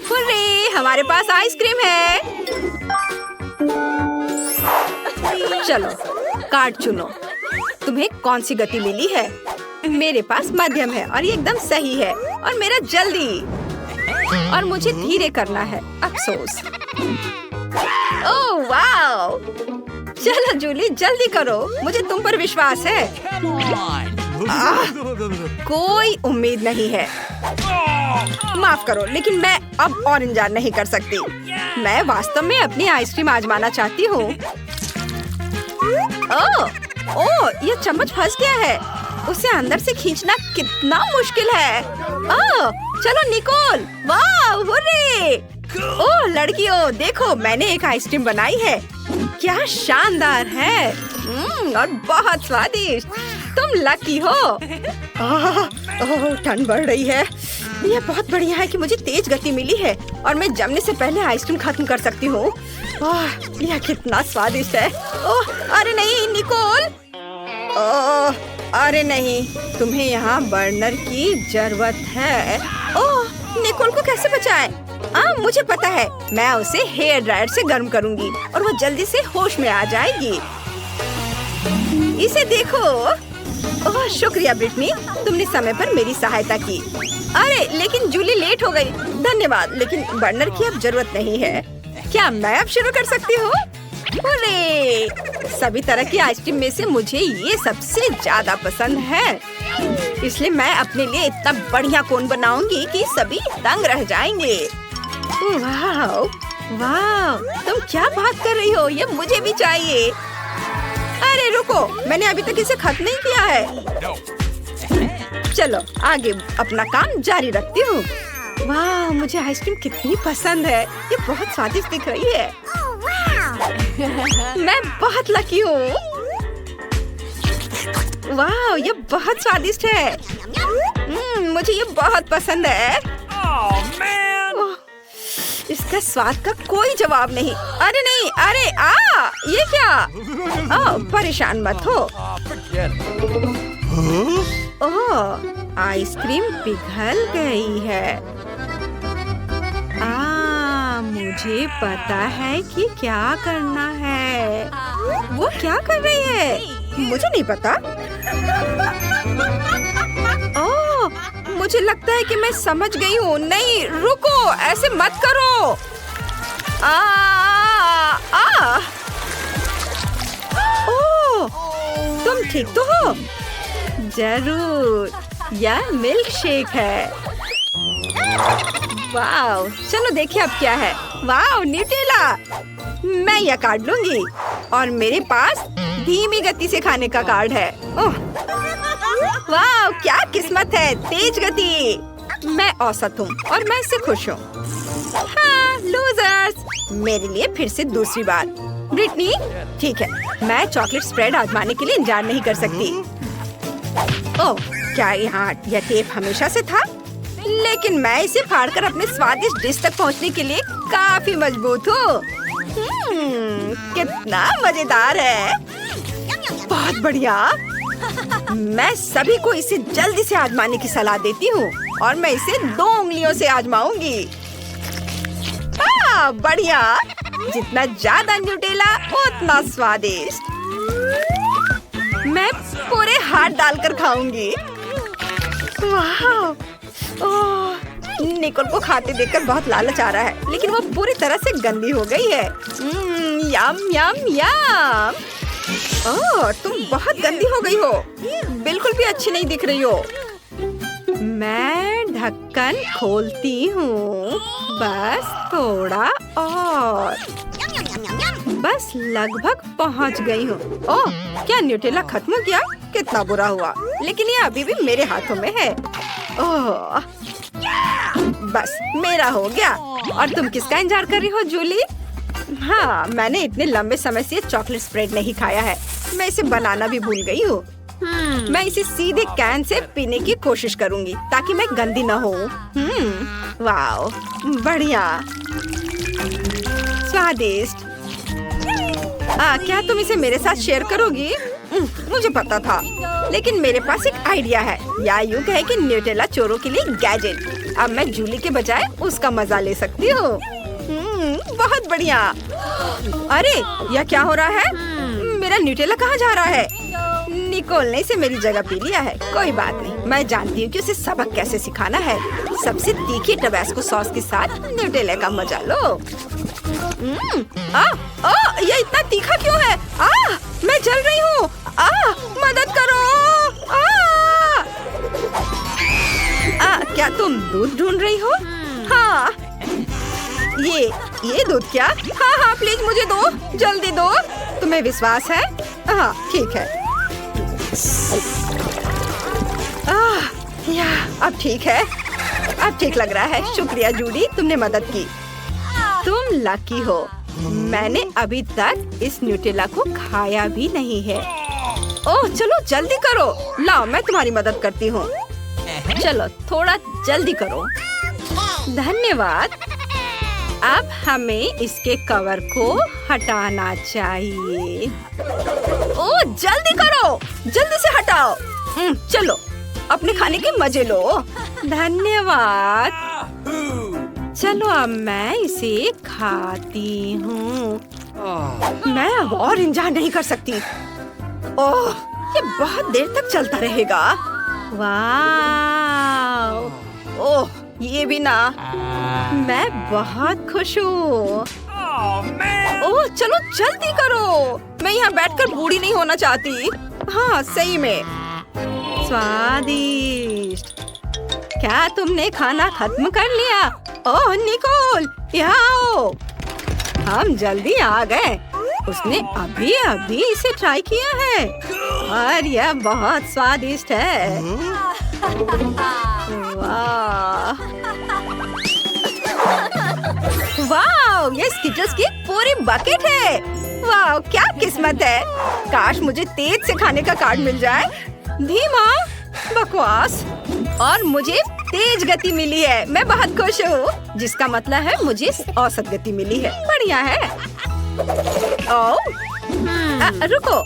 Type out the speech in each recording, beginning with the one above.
Hurray, हमारे पास ice cream है। चलो कार्ड चुनो। तुम्हें कौन सी गति मिली है? मेरे पास मध्यम है और ये एकदम सही है। और मेरा जल्दी, और मुझे धीरे करना है। अफसोस। Oh wow! चलो जूली जल्दी करो, मुझे तुम पर विश्वास है। कोई उम्मीद नहीं है। माफ करो, लेकिन मैं अब और इंतजार नहीं कर सकती। मैं वास्तव में अपनी आइसक्रीम आजमाना चाहती हूँ। ओह, ये चम्मच फंस गया है। उसे अंदर से खींचना कितना मुश्किल है। ओह, चलो निकोल, वाह, हुर्रे! ओह लड़कियों, देखो मैंने एक आइसक्रीम बनाई है। क्या शानदार है। और बहुत स्वादिष्ट। तुम लकी हो। ओह, ठंड बढ़ रही है। यह बहुत बढ़िया है कि मुझे तेज गति मिली है और मैं जमने से पहले आइसक्रीम खत्म कर सकती हूँ। यह कितना स्वादिष्ट है। ओह, अरे नहीं निकोल। ओह, अरे नहीं, तुम्हें यहाँ बर्नर की जरूरत है। ओह, निकोल को कैसे बचाएं? मुझे पता है, मैं उसे हेयर ड्रायर से गर्म करूंगी और वो जल्दी से होश में आ जाएगी। इसे देखो। ओह, शुक्रिया ब्रिटनी, तुमने समय पर मेरी सहायता की। अरे लेकिन जूली लेट हो गई। धन्यवाद, लेकिन बर्नर की अब जरूरत नहीं है। क्या मैं अब शुरू कर सकती हूँ? अरे, सभी तरह की आइसक्रीम में से मुझे ये सबसे ज्यादा पसंद है, इसलिए मैं अपने लिए इतना बढ़िया कोन बनाऊंगी कि सभी दंग रह जाएंगे। वाह, वाह, तुम क्या बात कर रही हो? ये मुझे भी चाहिए। अरे रुको, मैंने अभी तक इसे खत्म नहीं किया है। चलो आगे अपना काम जारी रखती हूँ। वाह, मुझे आइसक्रीम कितनी पसंद है। ये बहुत स्वादिष्ट दिख रही है। मैं बहुत लकी हूँ। वाह, ये बहुत स्वादिष्ट है। मुझे ये बहुत पसंद है। इसका स्वाद का कोई जवाब नहीं। अरे नहीं, अरे ये क्या? परेशान मत हो। ओह, आइसक्रीम पिघल गई है। मुझे पता है कि क्या करना है। वो क्या कर रही है? मुझे नहीं पता। ओह, मुझे लगता है कि मैं समझ गई हूँ। नहीं रुको, ऐसे मत करो। ओह, तुम ठीक तो हो? जरूर, यह मिल्क शेक है। वाह, चलो देखिए अब क्या है। वाह, न्यूटेला। मैं यह कार्ड लूंगी और मेरे पास धीमी गति से खाने का कार्ड है। ओह, वाह, क्या किस्मत है। तेज गति। मैं औसत हूँ और मैं इससे खुश हूँ। हाँ, लूजर्स। मेरे लिए फिर से दूसरी बार। ब्रिटनी, ठीक है, मैं चॉकलेट स्प्रेड आजमाने के लिए इंतजार नहीं कर सकती। ओह, क्या यहाँ यह टेप हमेशा से था? लेकिन मैं इसे फाड़कर अपने स्वादिष्ट डिश तक पहुँचने के लिए काफी मजबूत हूँ। कितना मजेदार है। बहुत बढ़िया। मैं सभी को इसे जल्दी से आजमाने की सलाह देती हूँ और मैं इसे 2 उंगलियों से आजमाऊंगी। बढ़िया। जितना ज्यादा न्यूटेला उतना स्वादिष्ट। मैं पूरे हाथ डालकर खाऊंगी। वाह, निकोल को खाते देखकर बहुत लालच आ रहा है, लेकिन वो पूरी तरह से गंदी हो गई है। यम यम यम। ओह, तुम बहुत गंदी हो गई हो। बिल्कुल भी अच्छी नहीं दिख रही हो। मैं ढक्कन खोलती हूँ। बस थोड़ा और। बस लगभग पहुँच गई हूँ। ओह, क्या न्यूटेला खत्म हो गया? कितना बुरा हुआ, लेकिन ये अभी भी मेरे हाथों में है। ओह, बस मेरा हो गया। और तुम किसका इंतजार कर रही हो जूली? हाँ, मैंने इतने लंबे समय से चॉकलेट स्प्रेड नहीं खाया है। मैं इसे बनाना भी भूल गई हूँ। मैं इसे सीधे कैन से पीने की कोशिश करूँगी ताकि मैं गंदी न हो। वाओ, बढ़िया, स्वादिष्ट। क्या तुम इसे मेरे साथ शेयर करोगी? मुझे पता था, लेकिन मेरे पास एक आइडिया है, या यूँ कहे कि न्यूटेला चोरों के लिए गैजेट। अब मैं जूली के बजाय उसका मजा ले सकती हूँ। बहुत बढ़िया। अरे यह क्या हो रहा है? मेरा न्यूटेला कहाँ जा रहा है? निकोल ने इसे मेरी जगह पी लिया है। कोई बात नहीं, मैं जानती हूँ कि उसे सबक कैसे सिखाना है। सबसे तीखी टबैस्को सॉस के साथ न्यूटेला का मजा लो। ये इतना तीखा क्यों है? मैं जल रही हूँ। मदद करो। क्या तुम दूध ढूंढ रही हो? हाँ। ये दूध क्या? हाँ प्लीज मुझे दो, जल्दी दो। तुम्हें विश्वास है? हाँ ठीक है। अब ठीक है, अब ठीक लग रहा है। शुक्रिया जूडी, तुमने मदद की। तुम लकी हो, मैंने अभी तक इस न्यूटेला को खाया भी नहीं है। ओह चलो जल्दी करो। लाओ मैं तुम्हारी मदद करती हूँ। चलो थोड़ा जल्दी करो। धन्यवाद। अब हमें इसके कवर को हटाना चाहिए। ओह जल्दी करो, जल्दी से हटाओ। चलो अपने खाने के मजे लो। धन्यवाद। चलो अब मैं इसे खाती हूँ। मैं अब और इंतजार नहीं कर सकती। ओह ये बहुत देर तक चलता रहेगा। वाह, ओह ये भी ना। मैं बहुत खुश हूँ। ओह चलो जल्दी करो, मैं यहाँ बैठकर बूढ़ी नहीं होना चाहती। हाँ सही में स्वादिष्ट। क्या तुमने खाना खत्म कर लिया? ओह निकोल यहाँ आओ। हम जल्दी आ गए। उसने अभी अभी इसे ट्राई किया है और यह बहुत स्वादिष्ट है। वाह वाह, ये स्किटल्स की पूरी बकेट है। वाह क्या किस्मत है। काश मुझे तेज से खाने का कार्ड मिल जाए। धीमा बकवास। और मुझे तेज गति मिली है। मैं बहुत खुश हूँ, जिसका मतलब है मुझे औसत गति मिली है। बढ़िया है। ओह रुको,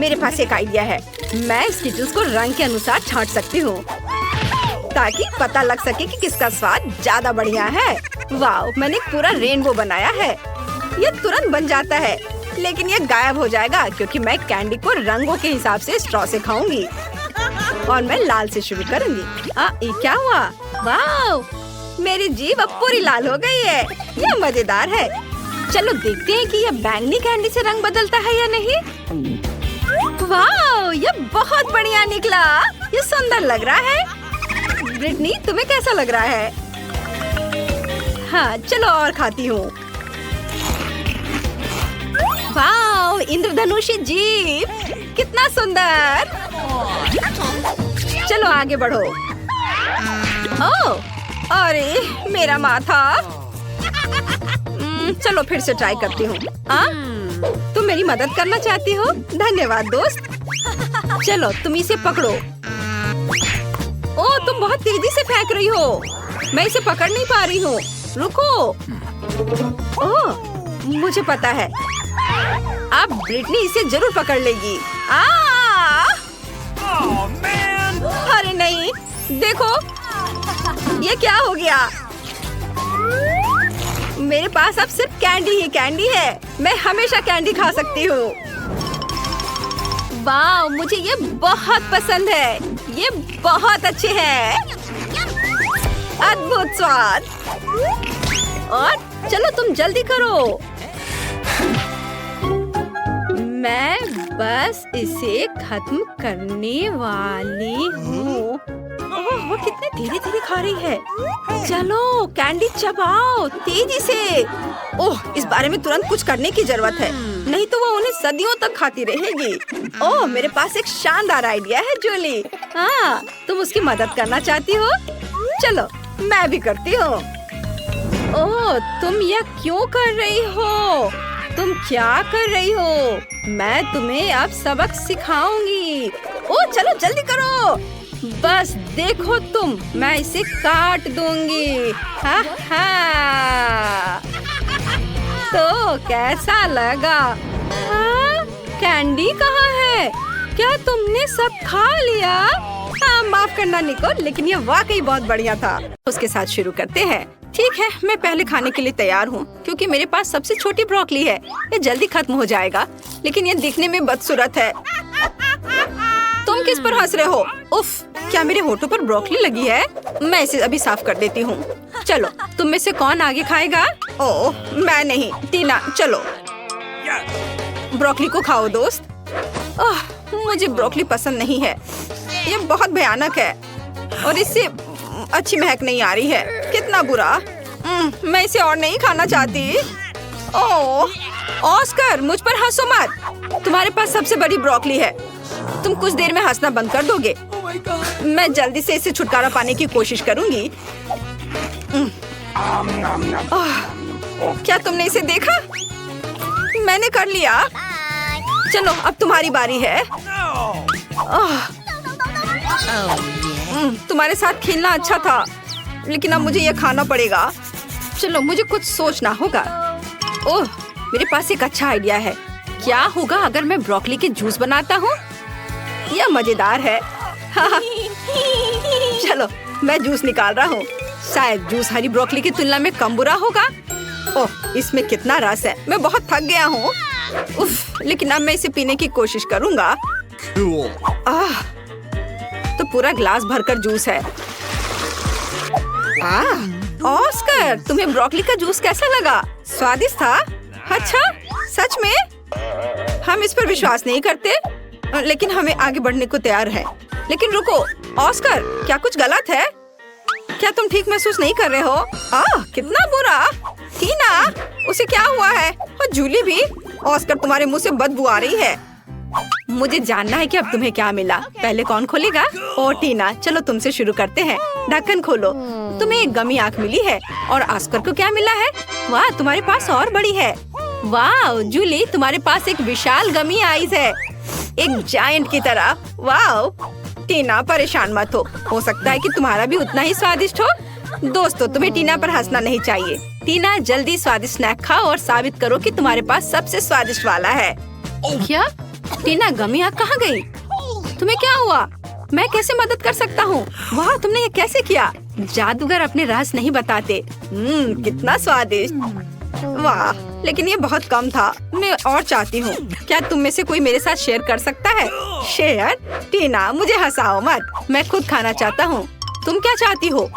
मेरे पास एक आइडिया है। मैं स्किटल्स को रंग के अनुसार छांट सकती हूँ ताकि पता लग सके कि किसका स्वाद ज्यादा बढ़िया है। वाह मैंने एक पूरा रेनबो बनाया है। ये तुरंत बन जाता है, लेकिन ये गायब हो जाएगा क्योंकि मैं कैंडी को रंगों के हिसाब से स्ट्रॉ से खाऊंगी। और मैं लाल से शुरू करूंगी। ये क्या हुआ? वाह मेरी जीभ अब पूरी लाल हो गई है। यह मजेदार है। चलो देखते हैं कि यह बैंगनी कैंडी से रंग बदलता है या नहीं। वाह यह बहुत बढ़िया निकला। ये सुंदर लग रहा है। ब्रिटनी तुम्हें कैसा लग रहा है? हाँ चलो और खाती हूँ। वाह इंद्रधनुषी जीभ, कितना सुंदर। चलो आगे बढ़ो। ओह अरे मेरा माथा। चलो फिर से ट्राई करती हूँ। तुम मेरी मदद करना चाहती हो? धन्यवाद दोस्त। चलो तुम इसे पकड़ो। ओह तुम बहुत तेजी से फेंक रही हो। मैं इसे पकड़ नहीं पा रही हूँ। रुको। ओह मुझे पता है, अब ब्रिटनी इसे जरूर पकड़ लेगी। अरे नहीं, देखो ये क्या हो गया। मेरे पास अब सिर्फ कैंडी ही कैंडी है। मैं हमेशा कैंडी खा सकती हूँ। वाह मुझे ये बहुत पसंद है। ये बहुत अच्छे हैं। अद्भुत स्वाद। और चलो तुम जल्दी करो। मैं बस इसे खत्म करने वाली हूँ। ओह वो कितने धीरे धीरे खा रही है। चलो कैंडी चबाओ तेजी से। ओह इस बारे में तुरंत कुछ करने की जरूरत है, नहीं तो वो उन्हें सदियों तक खाती रहेगी। ओह मेरे पास एक शानदार आइडिया है जूली। हाँ तुम उसकी मदद करना चाहती हो? चलो मैं भी करती हूँ। ओह तुम यह क्यों कर रही हो? तुम क्या कर रही हो? मैं तुम्हें अब सबक सिखाऊंगी। ओह चलो जल्दी करो। बस देखो तुम, मैं इसे काट दूंगी। हा हा। तो कैसा लगा? हाँ? कैंडी कहाँ है? क्या तुमने सब खा लिया? माफ करना निको, लेकिन ये वाकई बहुत बढ़िया था। उसके साथ शुरू करते हैं। ठीक है, मैं पहले खाने के लिए तैयार हूँ क्योंकि मेरे पास सबसे छोटी ब्रोकली है। ये जल्दी खत्म हो जाएगा, लेकिन ये दिखने में बदसूरत है। तुम किस पर हंस रहे हो? उफ, क्या मेरे होठों पर ब्रोकली लगी है? मैं इसे अभी साफ कर देती हूँ। चलो, तुम में से कौन आगे खाएगा? ओह, मैं नहीं। टीना, चलो ब्रोकली को खाओ दोस्त। मुझे ब्रोकली पसंद नहीं है, ये बहुत भयानक है और इससे अच्छी महक नहीं आ रही है। कितना बुरा। मैं इसे और नहीं खाना चाहती। ओह, ऑस्कर, मुझ पर हंसो मत। तुम्हारे पास सबसे बड़ी ब्रोकली है। तुम कुछ देर में हंसना बंद कर दोगे? मैं जल्दी से इसे छुटकारा पाने की कोशिश करूंगी। क्या तुमने इसे देखा? मैंने कर लिया। चलो, अब तुम्हारी बारी है। तुम्हारे साथ खेलना अच्छा था, लेकिन अब मुझे यह खाना पड़ेगा। चलो, मुझे कुछ सोचना होगा। ओह, मेरे पास एक अच्छा आइडिया है। क्या होगा अगर मैं ब्रोकली के जूस बनाता हूँ? यह मजेदार है। चलो, मैं जूस निकाल रहा हूँ। शायद जूस हरी ब्रोकली की तुलना में कम बुरा होगा। ओह, इसमें कितना रस है। मैं बहुत थक गया हूँ। उफ, लेकिन अब मैं इसे पीने की कोशिश करूँगा। तो पूरा ग्लास भरकर जूस है। ऑस्कर, तुम्हें ब्रोकली का जूस कैसा लगा? स्वादिष्ट था? अच्छा, सच में? हम इस पर विश्वास नहीं करते, लेकिन हमें आगे बढ़ने को तैयार है। लेकिन रुको, ऑस्कर, क्या कुछ गलत है? क्या तुम ठीक महसूस नहीं कर रहे हो? कितना बुरा। टीना, उसे क्या हुआ है? और जूली भी। ऑस्कर, तुम्हारे मुंह से बदबू आ रही है। मुझे जानना है कि अब तुम्हें क्या मिला। पहले कौन खोलेगा? ओ टीना, चलो तुमसे शुरू करते हैं। ढक्कन खोलो। तुम्हें एक गमी आंख मिली है। और ऑस्कर को क्या मिला है? वाह, तुम्हारे पास और बड़ी है। वाह जूली, तुम्हारे पास एक विशाल गमी आईज है, एक जायंट की तरह। वाह टीना, परेशान मत हो सकता है कि तुम्हारा भी उतना ही स्वादिष्ट हो। दोस्तों, तुम्हें टीना पर हंसना नहीं चाहिए। टीना, जल्दी स्वादिष्ट स्नैक खाओ और साबित करो कि तुम्हारे पास सबसे स्वादिष्ट वाला है। क्या? टीना, गमी आंख कहाँ गई? तुम्हें क्या हुआ? मैं कैसे मदद कर सकता हूँ? वाह, तुमने ये कैसे किया? जादूगर अपने राज नहीं बताते। कितना स्वादिष्ट। वाह, लेकिन ये बहुत कम था। मैं और चाहती हूँ। क्या तुम में से कोई मेरे साथ शेयर कर सकता है? शेयर? टीना, मुझे हंसाओ मत। मैं खुद खाना चाहता हूँ। तुम क्या चाहती हो?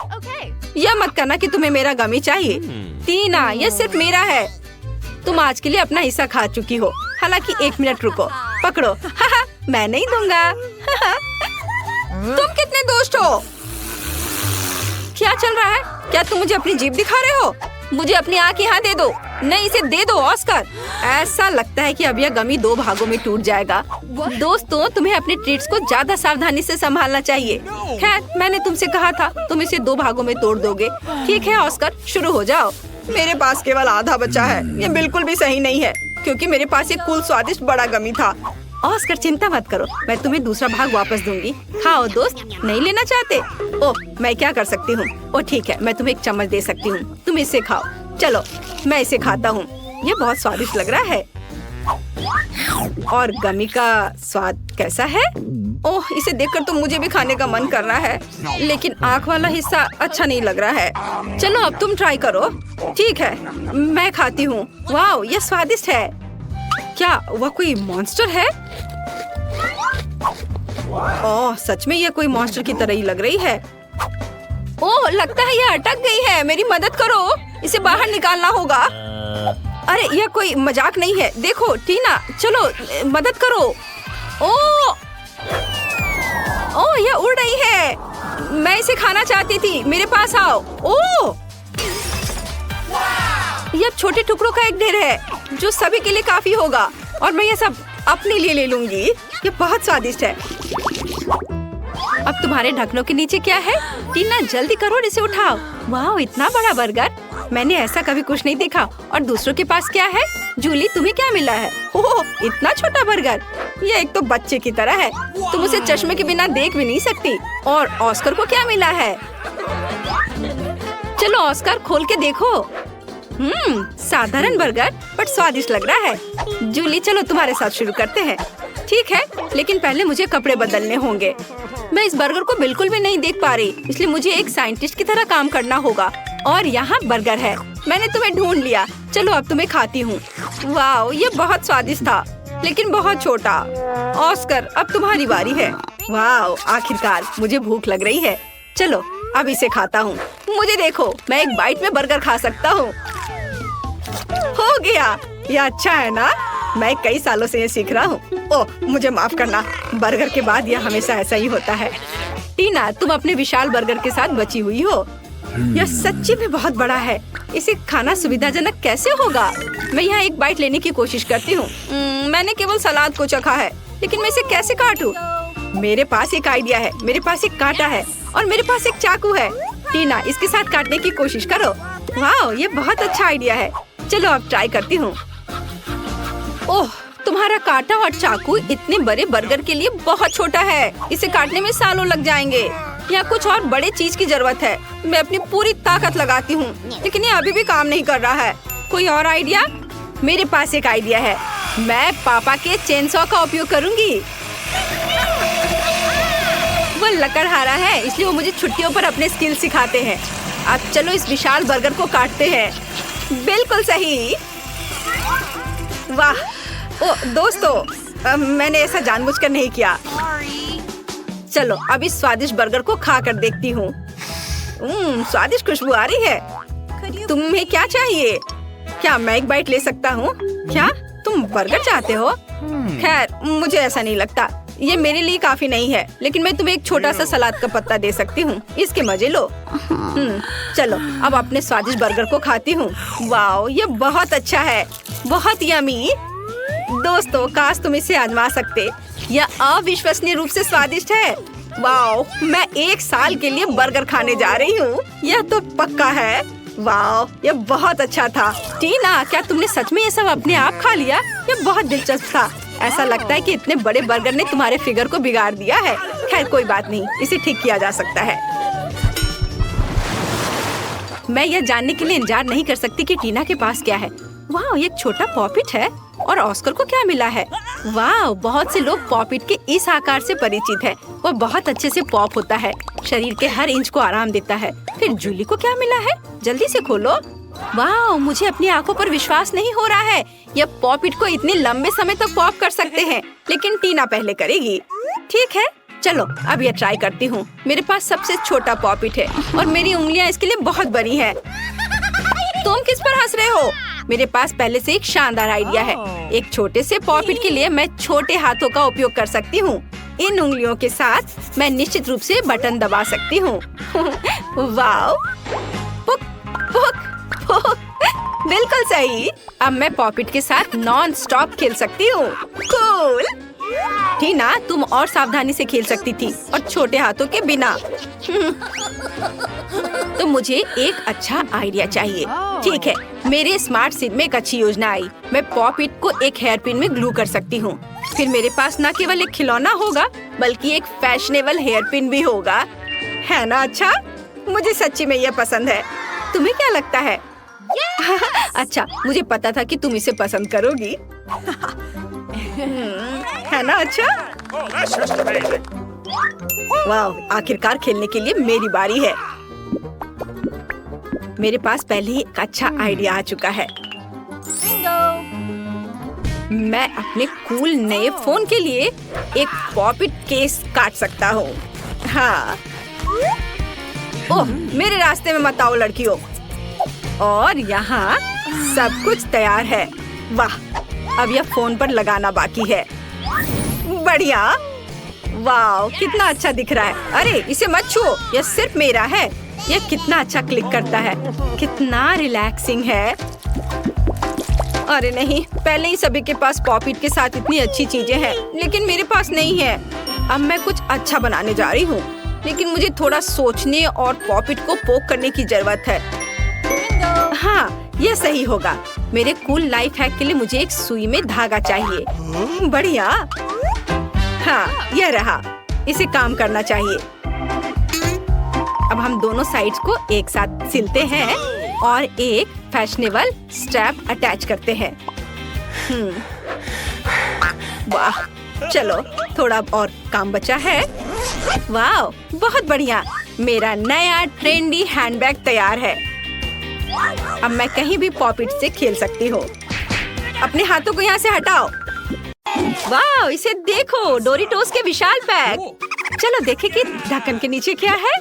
यह मत करना कि तुम्हें मेरा गमी चाहिए। टीना, यह सिर्फ मेरा है। तुम आज के लिए अपना हिस्सा खा चुकी हो। हालांकि 1 मिनट रुको, पकड़ो। मैं नहीं दूंगा। तुम कितने दोस्त हो? क्या चल रहा है? क्या तुम मुझे अपनी जीभ दिखा रहे हो? मुझे अपनी आँख यहाँ दे दो। नहीं, इसे दे दो ऑस्कर। ऐसा लगता है कि अब यह गमी 2 भागों में टूट जाएगा। दोस्तों, तुम्हें अपने ट्रीट्स को ज्यादा सावधानी से संभालना चाहिए। खैर, मैंने तुमसे कहा था, तुम इसे 2 भागों में तोड़ दोगे। ठीक है ऑस्कर, शुरू हो जाओ। मेरे पास केवल आधा बचा है। ये बिल्कुल भी सही नहीं है, क्योंकि मेरे पास एक कूल स्वादिष्ट बड़ा गमी था। ऑस्कर, चिंता मत करो, मैं तुम्हें दूसरा भाग वापस दूंगी। खाओ दोस्त। नहीं लेना चाहते? ओह, मैं क्या कर सकती हूँ? ओह ठीक है, मैं तुम्हें एक चम्मच दे सकती हूँ। तुम इसे खाओ। चलो, मैं इसे खाता हूँ। ये बहुत स्वादिष्ट लग रहा है। और गमी का स्वाद कैसा है? ओह, इसे देखकर तो मुझे भी खाने का मन कर रहा है, लेकिन आँख वाला हिस्सा अच्छा नहीं लग रहा है। चलो, अब तुम ट्राई करो। ठीक है, मैं खाती हूँ। वाह, ये स्वादिष्ट है। क्या वह कोई मॉन्स्टर है? ओह, सच में यह कोई मॉन्स्टर की तरह ही लग रही है। ओह, लगता है यह अटक गई है। मेरी मदद करो, इसे बाहर निकालना होगा। अरे, यह कोई मजाक नहीं है। देखो टीना, चलो मदद करो। ओह, यह उड़ रही है। मैं इसे खाना चाहती थी। मेरे पास आओ। ओह, यह छोटे टुकड़ों का एक ढेर है, जो सभी के लिए काफी होगा। और मैं ये सब अपने लिए ले लूंगी। ये बहुत स्वादिष्ट है। अब तुम्हारे ढक्कनों के नीचे क्या है? टीना, जल्दी करो और इसे उठाओ। वाह, इतना बड़ा बर्गर, मैंने ऐसा कभी कुछ नहीं देखा। और दूसरों के पास क्या है? जूली, तुम्हें क्या मिला है? ओह, इतना छोटा बर्गर। ये एक तो बच्चे की तरह है। तुम उसे चश्मे के बिना देख भी नहीं सकती। और ऑस्कर को क्या मिला है? चलो ऑस्कर, खोल के देखो। साधारण बर्गर, बट स्वादिष्ट लग रहा है। जूली, चलो तुम्हारे साथ शुरू करते हैं। ठीक है, लेकिन पहले मुझे कपड़े बदलने होंगे। मैं इस बर्गर को बिल्कुल भी नहीं देख पा रही, इसलिए मुझे एक साइंटिस्ट की तरह काम करना होगा। और यहाँ बर्गर है। मैंने तुम्हें ढूंढ लिया। चलो अब तुम्हें खाती हूँ। वाओ, ये बहुत स्वादिष्ट था, लेकिन बहुत छोटा। ऑस्कर, अब तुम्हारी बारी है। वाओ, आखिरकार मुझे भूख लग रही है। चलो अब इसे खाता हूँ। मुझे देखो, मैं एक बाइट में बर्गर खा सकता हूँ। हो गया, ये अच्छा है ना? मैं कई सालों से ये सीख रहा हूँ। ओह, मुझे माफ करना। बर्गर के बाद यह हमेशा ऐसा ही होता है। टीना, तुम अपने विशाल बर्गर के साथ बची हुई हो। यह सच्ची में बहुत बड़ा है। इसे खाना सुविधाजनक कैसे होगा? मैं यहाँ एक बाइट लेने की कोशिश करती हूँ। मैंने केवल सलाद को चखा है, लेकिन मैं इसे कैसे काटूं? मेरे पास एक आइडिया है। मेरे पास एक कांटा है और मेरे पास एक चाकू है। टीना, इसके साथ काटने की कोशिश करो। वाह, ये बहुत अच्छा आइडिया है। चलो अब ट्राई करती हूँ। ओह, तुम्हारा कांटा और चाकू इतने बड़े बर्गर के लिए बहुत छोटा है। इसे काटने में सालों लग जाएंगे। यहाँ कुछ और बड़े चीज की जरूरत है। मैं अपनी पूरी ताकत लगाती हूँ, लेकिन ये अभी भी काम नहीं कर रहा है। कोई और आइडिया? मेरे पास एक आइडिया है। मैं पापा के चेनसॉ का उपयोग करूँगी। वो लकड़हारा है, इसलिए वो मुझे छुट्टियों पर अपने स्किल सिखाते हैं। अब चलो इस विशाल बर्गर को काटते हैं। बिल्कुल सही। वाह, ओ दोस्तों, मैंने ऐसा जानबूझकर नहीं किया। चलो अब इस स्वादिष्ट बर्गर को खा कर देखती हूँ। स्वादिष्ट खुशबू आ रही है। तुम्हें क्या चाहिए? क्या मैं एक बाइट ले सकता हूँ? क्या तुम बर्गर चाहते हो? खैर, मुझे ऐसा नहीं लगता। ये मेरे लिए काफी नहीं है, लेकिन मैं तुम्हें एक छोटा सा सलाद का पत्ता दे सकती हूँ। इसके मजे लो। चलो अब अपने स्वादिष्ट बर्गर को खाती हूँ। वाओ, ये बहुत अच्छा है, बहुत यमी। दोस्तों, काश तुम इसे आजमा सकते। यह अविश्वसनीय रूप से स्वादिष्ट है। वाओ, मैं 1 साल के लिए बर्गर खाने जा रही हूँ। यह तो पक्का है। वाओ, यह बहुत अच्छा था। टीना, क्या तुमने सच में ये सब अपने आप खा लिया? यह बहुत दिलचस्प था। ऐसा लगता है कि इतने बड़े बर्गर ने तुम्हारे फिगर को बिगाड़ दिया है। खैर कोई बात नहीं, इसे ठीक किया जा सकता है। मैं यह जानने के लिए इंतजार नहीं कर सकती कि टीना के पास क्या है। वाह, एक छोटा पॉपिट है। और ऑस्कर को क्या मिला है? वाह, बहुत से लोग पॉपिट के इस आकार से परिचित है। वह बहुत अच्छे से पॉप होता है, शरीर के हर इंच को आराम देता है। फिर जूली को क्या मिला है? जल्दी से खोलो। वाह, मुझे अपनी आंखों पर विश्वास नहीं हो रहा है। यह पॉपिट को इतने लंबे समय तक पॉप कर सकते हैं, लेकिन टीना पहले करेगी। ठीक है, चलो अब यह ट्राई करती हूँ। मेरे पास सबसे छोटा पॉपिट है और मेरी उंगलियाँ इसके लिए बहुत बड़ी है। तुम किस पर हंस रहे हो? मेरे पास पहले से एक शानदार आइडिया है। एक छोटे से पॉपिट के लिए मैं छोटे हाथों का उपयोग कर सकती हूँ। इन उंगलियों के साथ मैं निश्चित रूप से बटन दबा सकती हूँ। वाओ, पुक पुक पुक, बिल्कुल सही। अब मैं पॉपिट के साथ नॉन स्टॉप खेल सकती हूँ। कूल। टीना, तुम और सावधानी से खेल सकती थी और छोटे हाथों के बिना। तो मुझे एक अच्छा आइडिया चाहिए। ठीक है, मेरे स्मार्ट सिर में एक अच्छी योजना आई। मैं पॉपिट को एक हेयर पिन में ग्लू कर सकती हूँ। फिर मेरे पास न केवल एक खिलौना होगा, बल्कि एक फैशनेबल हेयर पिन भी होगा। है ना अच्छा? मुझे सच्ची में यह पसंद है। तुम्हें क्या लगता है? अच्छा, मुझे पता था कि तुम इसे पसंद करोगी। है ना अच्छा? वाह, आखिरकार खेलने के लिए मेरी बारी है। मेरे पास पहले ही एक अच्छा आइडिया आ चुका है। मैं अपने कूल नए फोन के लिए एक पॉपिट केस काट सकता हूँ। हाँ। ओह, मेरे रास्ते में मत आओ लड़कियों। और यहाँ सब कुछ तैयार है। वाह, अब यह फोन पर लगाना बाकी है। बढ़िया। वाह, कितना अच्छा दिख रहा है। अरे इसे मत छुओ, यह सिर्फ मेरा है। यह कितना अच्छा क्लिक करता है, कितना रिलैक्सिंग है। अरे नहीं, पहले ही सभी के पास पॉपिट के साथ इतनी अच्छी चीजें हैं, लेकिन मेरे पास नहीं है। अब मैं कुछ अच्छा बनाने जा रही हूँ, लेकिन मुझे थोड़ा सोचने और पॉपिट को पोक करने की जरूरत है। हाँ, यह सही होगा। मेरे कूल लाइफ हैक के लिए मुझे एक सुई में धागा चाहिए। बढ़िया। हाँ, यह रहा। इसे काम करना चाहिए। अब हम दोनों साइड्स को एक साथ सिलते हैं और एक फैशनेबल स्ट्रैप अटैच करते हैं। वाह, चलो थोड़ा और काम बचा है। वाह, बहुत बढ़िया। मेरा नया ट्रेंडी हैंडबैग तैयार है। अब मैं कहीं भी पॉपिट से खेल सकती हूँ। अपने हाथों को यहाँ से हटाओ। वाह, इसे देखो, डोरिटोस के विशाल पैक। चलो देखें कि ढक्कन के नीचे क्या है।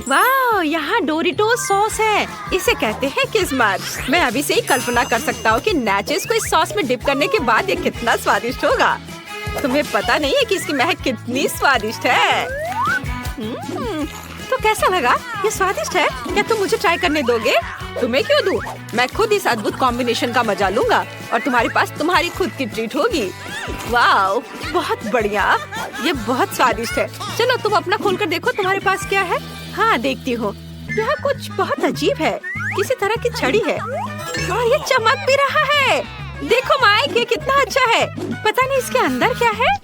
वाह, यहाँ डोरिटोस सॉस है। इसे कहते हैं किस्मत। मैं अभी से ही कल्पना कर सकता हूँ कि नाचोस को इस सॉस में डिप करने के बाद ये कितना स्वादिष्ट होगा। तुम्हें पता नहीं है कि इसकी महक कितनी स्वादिष्ट है। तो कैसा लगा? ये स्वादिष्ट है। क्या तुम मुझे ट्राई करने दोगे? तुम्हें क्यों दूं? मैं खुद इस अद्भुत कॉम्बिनेशन का मजा लूंगा और तुम्हारे पास तुम्हारी खुद की ट्रीट होगी। वाह, बहुत बढ़िया। ये बहुत स्वादिष्ट है। चलो तुम अपना खोलकर देखो तुम्हारे पास क्या है। हाँ, देखती हूँ। यह कुछ बहुत अजीब है। किसी तरह की छड़ी है और ये चमक भी रहा है। देखो माइक, ये कितना अच्छा है। पता नहीं इसके अंदर क्या है।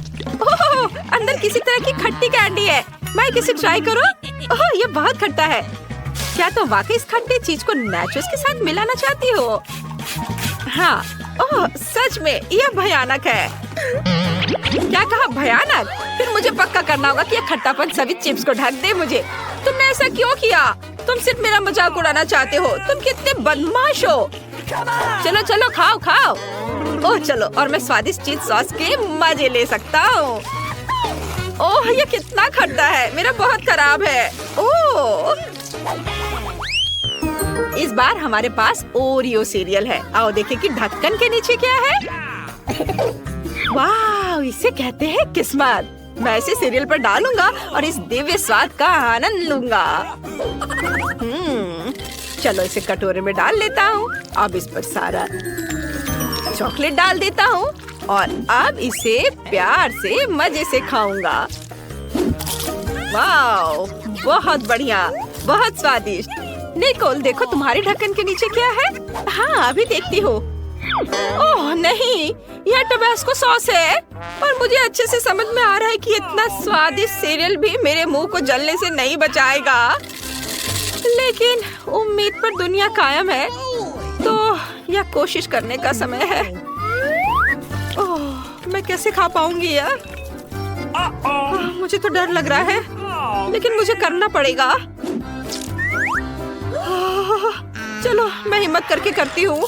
ओह, अंदर किसी तरह की खट्टी कैंडी है। माइक, इसे ट्राई करो। ओह, ये बहुत खट्टा है। क्या तुम वाकई इस खट्टे चीज को नाचोस के साथ मिलाना चाहती हो? हाँ। ओह, सच में यह भयानक है। क्या कहा, भयानक? फिर मुझे पक्का करना होगा कि यह खट्टापन सभी चिप्स को ढक दे मुझे। तुमने ऐसा क्यों किया? तुम सिर्फ मेरा मजाक उड़ाना चाहते हो। तुम कितने बदमाश हो। चलो चलो, खाओ खाओ। ओह चलो, और मैं स्वादिष्ट चीज सॉस के मजे ले सकता हूँ। ओह, ये कितना खट्टा है। मेरा बहुत खराब है। ओह, इस बार हमारे पास ओरियो सीरियल है। आओ देखें कि ढक्कन के नीचे क्या है। वाह, इसे कहते हैं किस्मत। मैं इसे सीरियल पर डालूंगा और इस दिव्य स्वाद का आनंद लूंगा। चलो इसे कटोरे में डाल लेता हूँ। अब इस पर सारा चॉकलेट डाल देता हूँ और अब इसे प्यार से मजे से खाऊंगा। वाह, बहुत बढ़िया, बहुत स्वादिष्ट। निकोल, देखो तुम्हारे ढक्कन के नीचे क्या है। हाँ, अभी देखती हूँ। ओह नहीं, यह टबास्को सॉस है और मुझे अच्छे से समझ में आ रहा है कि इतना स्वादिष्ट सीरियल भी मेरे मुंह को जलने से नहीं बचाएगा। लेकिन उम्मीद पर दुनिया कायम है, तो यह कोशिश करने का समय है। ओह, मैं कैसे खा पाऊंगी यार? मुझे तो डर लग रहा है, लेकिन मुझे करना पड़ेगा। चलो मैं हिम्मत करके करती हूँ।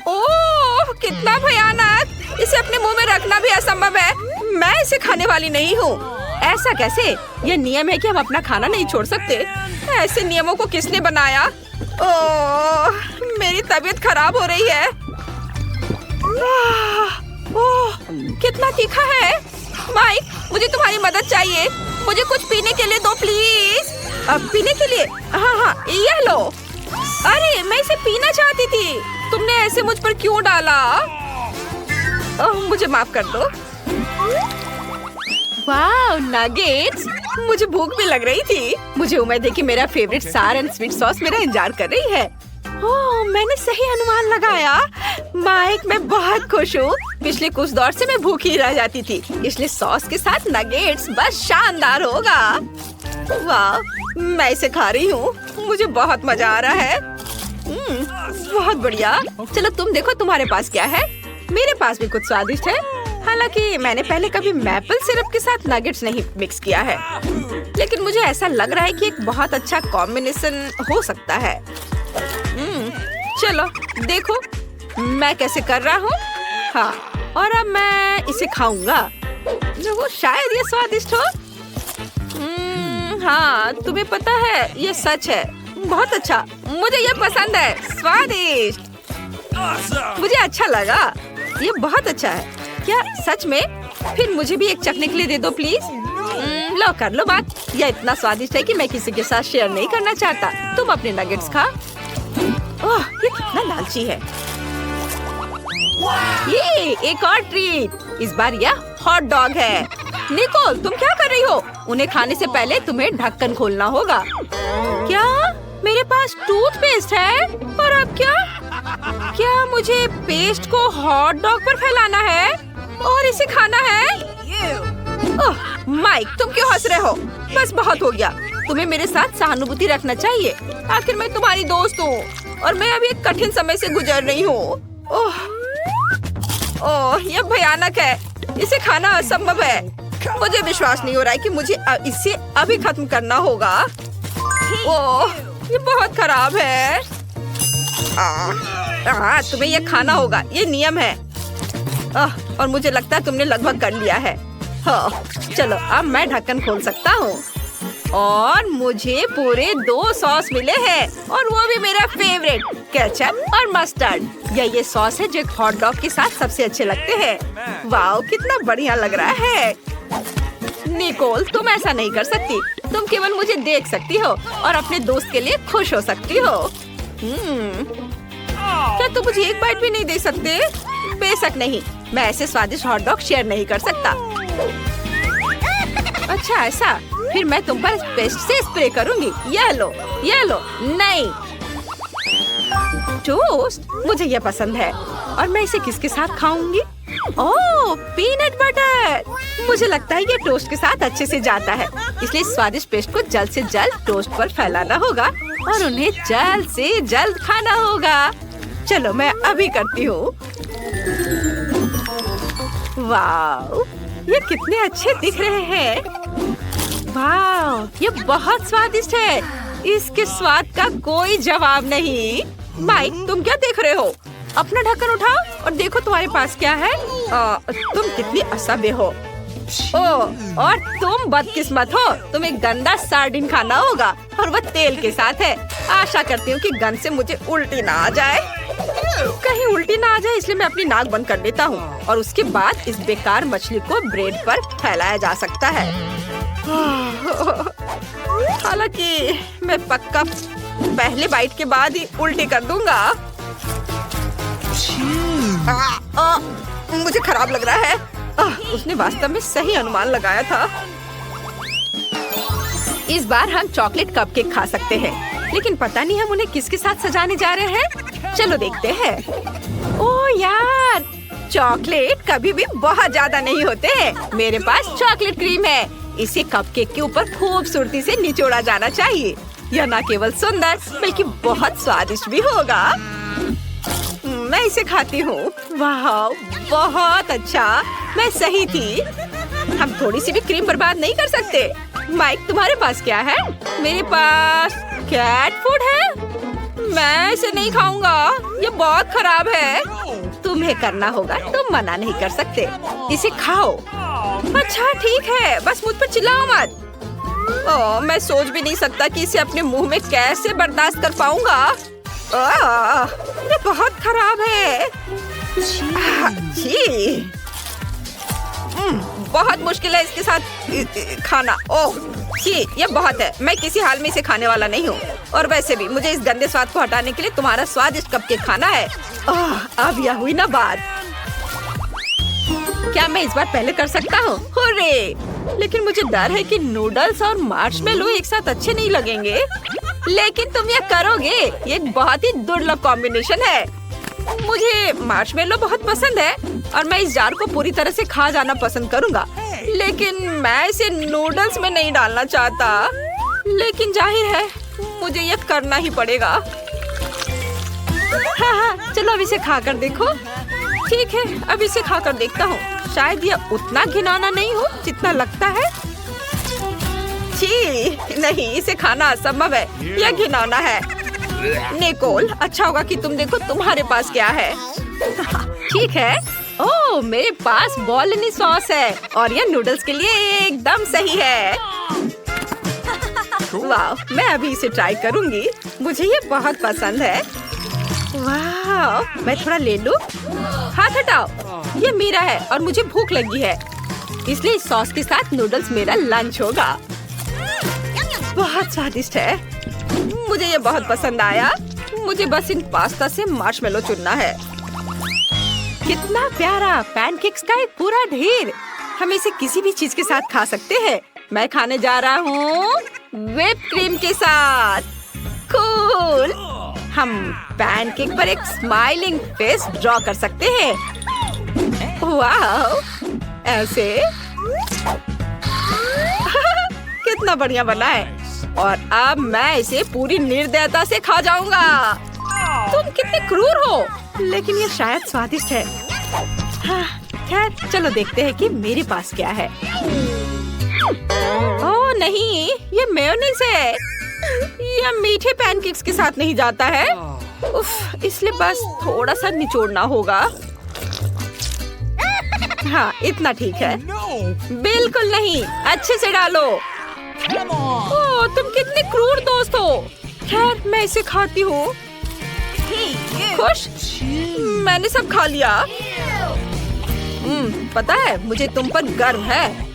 ओह, कितना भयानक। इसे अपने मुंह में रखना भी असंभव है। मैं इसे खाने वाली नहीं हूँ। ऐसा कैसे? यह नियम है कि हम अपना खाना नहीं छोड़ सकते। ऐसे नियमों को किसने बनाया? ओह, मेरी तबीयत खराब हो रही है। ओह, कितना तीखा है। माइक, मुझे तुम्हारी मदद चाहिए। मुझे कुछ पीने के लिए दो प्लीज। अब पीने के लिए? हाँ हाँ, ये लो। अरे, मैं इसे पीना चाहती थी। तुमने ऐसे मुझ पर क्यों डाला? ओह, मुझे माफ कर दो। वाह, नगेट्स। मुझे भूख भी लग रही थी। मुझे उम्मीद है कि मेरा फेवरेट सार एंड स्वीट सॉस मेरा इंतजार कर रही है। ओह, मैंने सही अनुमान लगाया। माइक, मैं बहुत खुश हूँ। पिछले कुछ दौर से मैं भूखी रह जाती थी, इसलिए सॉस के साथ नगेट्स बस शानदार होगा। वाह, मैं इसे खा रही हूँ। मुझे बहुत मजा आ रहा है। बहुत बढ़िया। चलो तुम देखो तुम्हारे पास क्या है। मेरे पास भी कुछ स्वादिष्ट है। हालांकि मैंने पहले कभी मैपल सिरप के साथ नगेट्स नहीं मिक्स किया है, लेकिन मुझे ऐसा लग रहा है कि एक बहुत अच्छा कॉम्बिनेशन हो सकता है। चलो देखो मैं कैसे कर रहा हूँ। हाँ, और अब मैं इसे खाऊंगा। जो शायद ये स्वादिष्ट हो। हाँ, तुम्हें पता है ये सच है। बहुत अच्छा, मुझे ये पसंद है। स्वादिष्ट, मुझे अच्छा लगा। ये बहुत अच्छा है। क्या सच में? फिर मुझे भी एक चखने के लिए दे दो प्लीज। लो कर लो बात। यह इतना स्वादिष्ट है कि मैं किसी के साथ शेयर नहीं करना चाहता। तुम अपने नगेट्स खा। ओह, ये कितना लालची है। ये एक और ट्रीट। इस बार यह हॉट डॉग है। निकोल, तुम क्या कर रही हो? उन्हें खाने से पहले तुम्हें ढक्कन खोलना होगा। क्या? मेरे पास टूथपेस्ट है। और अब क्या? क्या मुझे पेस्ट को हॉट डॉग पर फैलाना है और इसे खाना है? ओह, माइक, तुम क्यों हंस रहे हो? बस बहुत हो गया। तुम्हें मेरे साथ सहानुभूति रखना चाहिए। आखिर मैं तुम्हारी दोस्त हूँ और मैं अभी एक कठिन समय से गुजर रही हूँ। ओह, ओह, ये भयानक है। इसे खाना असंभव है। मुझे विश्वास नहीं हो रहा है कि मुझे इसे अभी खत्म करना होगा। ओह, ये बहुत खराब है। तुम्हें ये खाना होगा, ये नियम है। और मुझे लगता है तुमने लगभग कर लिया है। हाँ, चलो अब मैं ढक्कन खोल सकता हूँ। और मुझे पूरे 2 सॉस मिले हैं, और वो भी मेरा फेवरेट, केचप और मस्टर्ड। ये सॉस है जो हॉट डॉग के साथ सबसे अच्छे लगते हैं। वाओ, कितना बढ़िया लग रहा है। निकोल, तुम ऐसा नहीं कर सकती। तुम केवल मुझे देख सकती हो और अपने दोस्त के लिए खुश हो सकती हो। क्या तुम मुझे एक बाइट भी नहीं दे सकते? बेशक नहीं, मैं ऐसे स्वादिष्ट हॉट डॉग शेयर नहीं कर सकता। अच्छा ऐसा, फिर मैं तुम पर पेस्ट से स्प्रे करूंगी। ये लो, ये लो। नहीं, टोस्ट, मुझे ये पसंद है। और मैं इसे किसके साथ खाऊंगी? ओह, पीनट बटर। मुझे लगता है ये टोस्ट के साथ अच्छे से जाता है, इसलिए स्वादिष्ट पेस्ट को जल्द से जल्द टोस्ट पर फैलाना होगा और उन्हें जल्द से जल्द खाना होगा। चलो मैं अभी करती हूँ। वाओ, ये कितने अच्छे दिख रहे हैं। वाओ, ये बहुत स्वादिष्ट है। इसके स्वाद का कोई जवाब नहीं। माइक, तुम क्या देख रहे हो? अपना ढक्कन उठाओ और देखो तुम्हारे पास क्या है। तुम कितनी असभ्य हो। ओह, और तुम बदकिस्मत हो। तुम्हें गंदा सार्डिन खाना होगा, और वह तेल के साथ है। आशा करती हूँ कि गंद से मुझे उल्टी ना आ जाए। कहीं उल्टी ना आ जाए, इसलिए मैं अपनी नाक बंद कर लेता हूँ, और उसके बाद इस बेकार मछली को ब्रेड पर फैलाया जा सकता है। हालांकि मैं पक्का पहले बाइट के बाद ही उल्टी कर दूंगा। मुझे खराब लग रहा है। उसने वास्तव में सही अनुमान लगाया था। इस बार हम चॉकलेट कपकेक खा सकते हैं, लेकिन पता नहीं हम उन्हें किसके साथ सजाने जा रहे हैं। चलो देखते हैं। ओह यार, चॉकलेट कभी भी बहुत ज्यादा नहीं होते हैं। मेरे पास चॉकलेट क्रीम है। इसे कपकेक के ऊपर खूबसूरती से निचोड़ा जाना चाहिए। यह न केवल सुंदर बल्कि बहुत स्वादिष्ट भी होगा। मैं इसे खाती हूँ। वाह, बहुत अच्छा, मैं सही थी। हम थोड़ी सी भी क्रीम बर्बाद नहीं कर सकते। माइक, तुम्हारे पास क्या है? मेरे पास कैट फूड है। मैं इसे नहीं खाऊंगा, ये बहुत खराब है। तुम्हें करना होगा, तुम मना नहीं कर सकते। इसे खाओ। अच्छा ठीक है, बस मुझ पर चिल्लाओ मत। ओह, मैं सोच भी नहीं सकता कि इसे अपने मुंह में कैसे बर्दाश्त कर पाऊंगा। ये बहुत खराब है। छी, बहुत मुश्किल है इसके साथ खाना। ओह छी, ये बहुत है। मैं किसी हाल में इसे खाने वाला नहीं हूँ। और वैसे भी मुझे इस गंदे स्वाद को हटाने के लिए तुम्हारा स्वादिष्ट कपकेक खाना है। अब यह हुई ना बात। क्या मैं इस बार पहले कर सकता हूँ? हुर्रे! लेकिन मुझे डर है कि नूडल्स और मार्शमेलो एक साथ अच्छे नहीं लगेंगे। लेकिन तुम यह करोगे। ये एक बहुत ही दुर्लभ कॉम्बिनेशन है। मुझे मार्शमेलो बहुत पसंद है और मैं इस जार को पूरी तरह से खा जाना पसंद करूंगा। लेकिन मैं इसे नूडल्स में नहीं डालना चाहता। लेकिन जाहिर है मुझे यह करना ही पड़ेगा। हाँ, चलो अब इसे खाकर देखो। ठीक है, अब इसे खाकर देखता हूँ। शायद यह उतना घिनौना नहीं हो जितना लगता है। छी, नहीं, इसे खाना असंभव है। यह घिनौना है। निकोल, अच्छा होगा कि तुम देखो तुम्हारे पास क्या है। ठीक है। ओह, मेरे पास बॉलोनी सॉस है और यह नूडल्स के लिए एकदम सही है। वाह, मैं अभी इसे ट्राई करूंगी। मुझे ये बहुत पसंद है। वाह, मैं थोड़ा ले लूं। हाथ हटाओ, ये मेरा है और मुझे भूख लगी है, इसलिए इस सॉस के साथ नूडल्स मेरा लंच होगा। बहुत स्वादिष्ट है। मुझे ये बहुत पसंद आया। मुझे बस इन पास्ता से मार्शमेलो चुनना है। कितना प्यारा, पैनकेक्स का एक पूरा ढेर। हम इसे किसी भी चीज के साथ खा सकते हैं। मैं खाने जा रहा हूँ व्हिप क्रीम के साथ। कूल। हम पैनकेक पर एक स्माइलिंग फेस ड्रॉ कर सकते हैं। वाह, ऐसे। कितना बढ़िया बना है। और अब मैं इसे पूरी निर्दयता से खा जाऊंगा। तुम कितने क्रूर हो। लेकिन ये शायद स्वादिष्ट है। हाँ, खैर चलो देखते हैं कि मेरे पास क्या है। ओह नहीं, ये मेयोनीज है। ये मीठे पैनकेक्स के साथ नहीं जाता है। उफ, इसलिए बस थोड़ा सा निचोड़ना होगा। हाँ, इतना ठीक है। बिल्कुल नहीं, अच्छे से डालो। ओह, तुम कितने क्रूर दोस्त हो। खैर मैं इसे खाती हूँ। खुश? मैंने सब खा लिया। पता है मुझे तुम पर गर्व है।